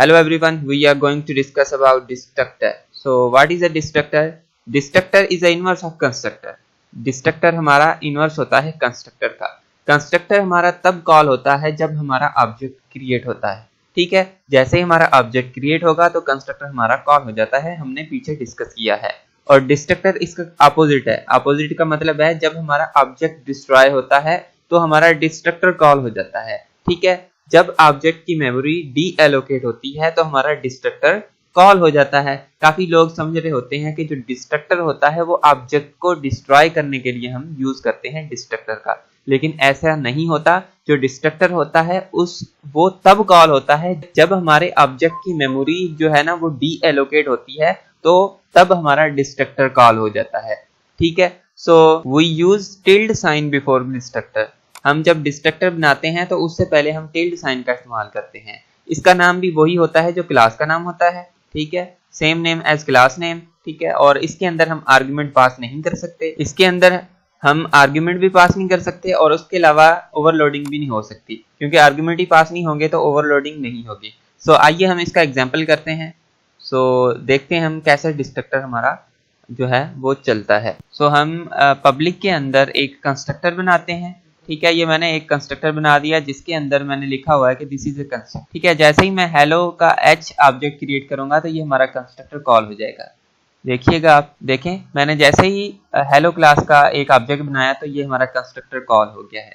Hello everyone, we are going to discuss about destructor. So what is a destructor? Destructor is the inverse of constructor. Destructor हमारा inverse होता है constructor का. Constructor हमारा तब call होता है जब हमारा ऑब्जेक्ट क्रिएट होता है. ठीक है, जैसे ही हमारा ऑब्जेक्ट क्रिएट होगा तो कंस्ट्रक्टर हमारा कॉल हो जाता है. हमने पीछे डिस्कस किया है. और डिस्ट्रक्टर इसका अपोजिट है. अपोजिट का मतलब है जब हमारा ऑब्जेक्ट डिस्ट्रॉय होता है तो हमारा डिस्ट्रक्टर कॉल हो जाता है. ठीक है, जब ऑब्जेक्ट की मेमोरी डी एलोकेट होती है तो हमारा डिस्ट्रक्टर कॉल हो जाता है. काफी लोग समझ रहे होते हैं कि जो डिस्ट्रक्टर होता है वो ऑब्जेक्ट को डिस्ट्रॉय करने के लिए हम यूज करते हैं डिस्ट्रक्टर का, लेकिन ऐसा नहीं होता. जो डिस्ट्रक्टर होता है वो तब कॉल होता है जब हमारे ऑब्जेक्ट की मेमोरी जो है ना वो डी एलोकेट होती है, तो तब हमारा डिस्ट्रक्टर कॉल हो जाता है. ठीक है, so we use tilde sign before destructor. हम जब डिस्ट्रक्टर बनाते हैं तो उससे पहले हम टिल्ड साइन का इस्तेमाल करते हैं. इसका नाम भी वही होता है जो क्लास का नाम होता है. ठीक है, same name as class name. ठीक है, और इसके अंदर हम आर्गुमेंट पास नहीं कर सकते. इसके अंदर हम आर्गुमेंट भी पास नहीं कर सकते और उसके अलावा ओवरलोडिंग भी नहीं हो सकती, क्योंकि आर्गुमेंट ही पास नहीं होंगे तो ओवरलोडिंग नहीं होगी. सो आइए हम इसका एग्जाम्पल करते हैं. सो देखते हैं हम कैसे डिस्ट्रक्टर हमारा जो है वो चलता है. सो हम पब्लिक के अंदर एक कंस्ट्रक्टर बनाते हैं. ठीक है, ये मैंने एक कंस्ट्रक्टर बना दिया जिसके अंदर मैंने लिखा हुआ है कि दिस इज ए कंस्ट्रक्टर. ठीक है, जैसे ही मैं हेलो का एच ऑब्जेक्ट क्रिएट करूंगा तो ये हमारा कंस्ट्रक्टर कॉल हो जाएगा. देखिएगा, आप देखें मैंने जैसे ही हेलो क्लास का एक ऑब्जेक्ट बनाया तो ये हमारा कंस्ट्रक्टर कॉल हो गया है.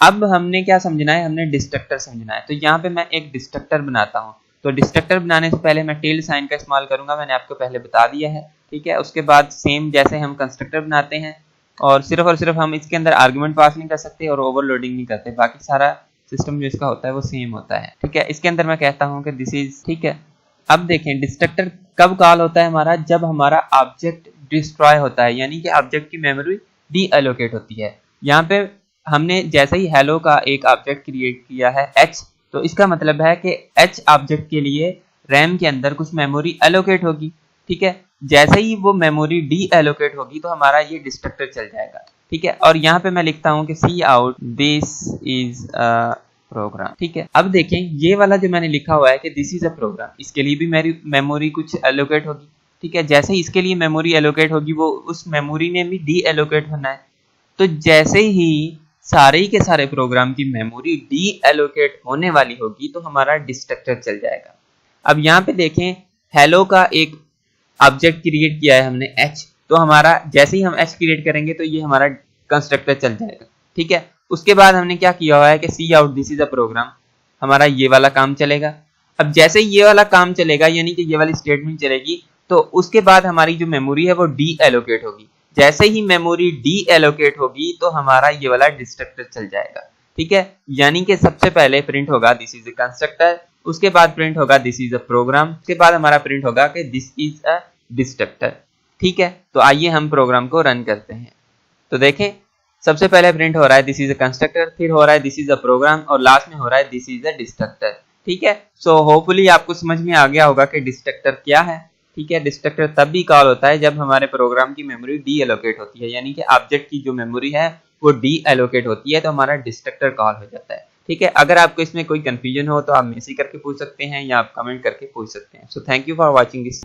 अब हमने क्या समझना है, हमने डिस्ट्रक्टर समझना है. तो यहाँ पे मैं एक डिस्ट्रक्टर बनाता हूँ. तो डिस्ट्रक्टर बनाने से पहले मैं टिल्ड साइन का इस्तेमाल करूंगा, मैंने आपको पहले बता दिया है. ठीक है, उसके बाद सेम जैसे हम कंस्ट्रक्टर बनाते हैं और सिर्फ हम इसके अंदर आर्गुमेंट पास नहीं कर सकते और ओवरलोडिंग नहीं करते. बाकी सारा सिस्टम जो इसका होता है वो सेम होता है. ठीक है, इसके अंदर मैं कहता हूँ कि दिस इज. ठीक है, अब देखें डिस्ट्रक्टर कब कॉल होता है हमारा, जब हमारा ऑब्जेक्ट डिस्ट्रॉय होता है, यानी कि ऑब्जेक्ट की मेमोरी डी एलोकेट होती है. यहाँ पे हमने जैसे ही हेलो का एक ऑब्जेक्ट क्रिएट किया है एच, तो इसका मतलब है कि एच ऑब्जेक्ट के लिए रैम के अंदर कुछ मेमोरी एलोकेट होगी. ठीक है, जैसे ही वो मेमोरी डी एलोकेट होगी तो हमारा ये डिस्ट्रक्टर चल जाएगा. ठीक है, और यहाँ पे मैं लिखता हूँ कि cout this is a program. ठीक है, अब देखें ये वाला जो मैंने लिखा हुआ है कि दिस इज अ प्रोग्राम, इसके लिए भी मेरी मेमोरी कुछ एलोकेट होगी. ठीक है, जैसे ही इसके लिए मेमोरी एलोकेट होगी वो उस मेमोरी ने भी डी एलोकेट होना है. तो जैसे ही सारे के सारे प्रोग्राम की मेमोरी डी एलोकेट होने वाली होगी तो हमारा डिस्ट्रक्टर चल जाएगा. अब यहाँ पे देखें हेलो का एक ऑब्जेक्ट क्रिएट किया है हमने h, तो हमारा जैसे ही हम h क्रिएट करेंगे तो ये हमारा कंस्ट्रक्टर चल जाएगा. ठीक है, उसके बाद हमने क्या किया हुआ है कि cout this is a program, हमारा ये वाला काम चलेगा. अब जैसे ये वाला काम चलेगा यानी कि ये वाली स्टेटमेंट चलेगी तो उसके बाद हमारी जो मेमोरी है वो डी एलोकेट होगी. जैसे ही मेमोरी डी एलोकेट होगी तो हमारा ये वाला डिस्ट्रक्टर चल जाएगा. ठीक है, यानी कि सबसे पहले प्रिंट होगा दिस इज अ कंस्ट्रक्टर, उसके बाद प्रिंट होगा दिस इज अ प्रोग्राम, उसके बाद हमारा प्रिंट होगा कि दिस इज अ डिस्ट्रक्टर. ठीक है, तो आइए हम प्रोग्राम को रन करते हैं. तो देखें सबसे पहले प्रिंट हो रहा है दिस इज अ कंस्ट्रक्टर, फिर हो रहा है दिस इज अ प्रोग्राम और लास्ट में हो रहा है दिस इज अ डिस्ट्रक्टर. ठीक है, सो होपफुली आपको समझ में आ गया होगा कि डिस्ट्रक्टर क्या है. ठीक है, डिस्ट्रक्टर तब भी कॉल होता है जब हमारे प्रोग्राम की मेमोरी डी एलोकेट होती है, यानी कि ऑब्जेक्ट की जो मेमोरी है वो डी एलोकेट होती है तो हमारा डिस्ट्रक्टर कॉल हो जाता है. ठीक है, अगर आपको इसमें कोई कंफ्यूजन हो तो आप मैसेज करके पूछ सकते हैं या आप कमेंट करके पूछ सकते हैं. So thank you for watching this.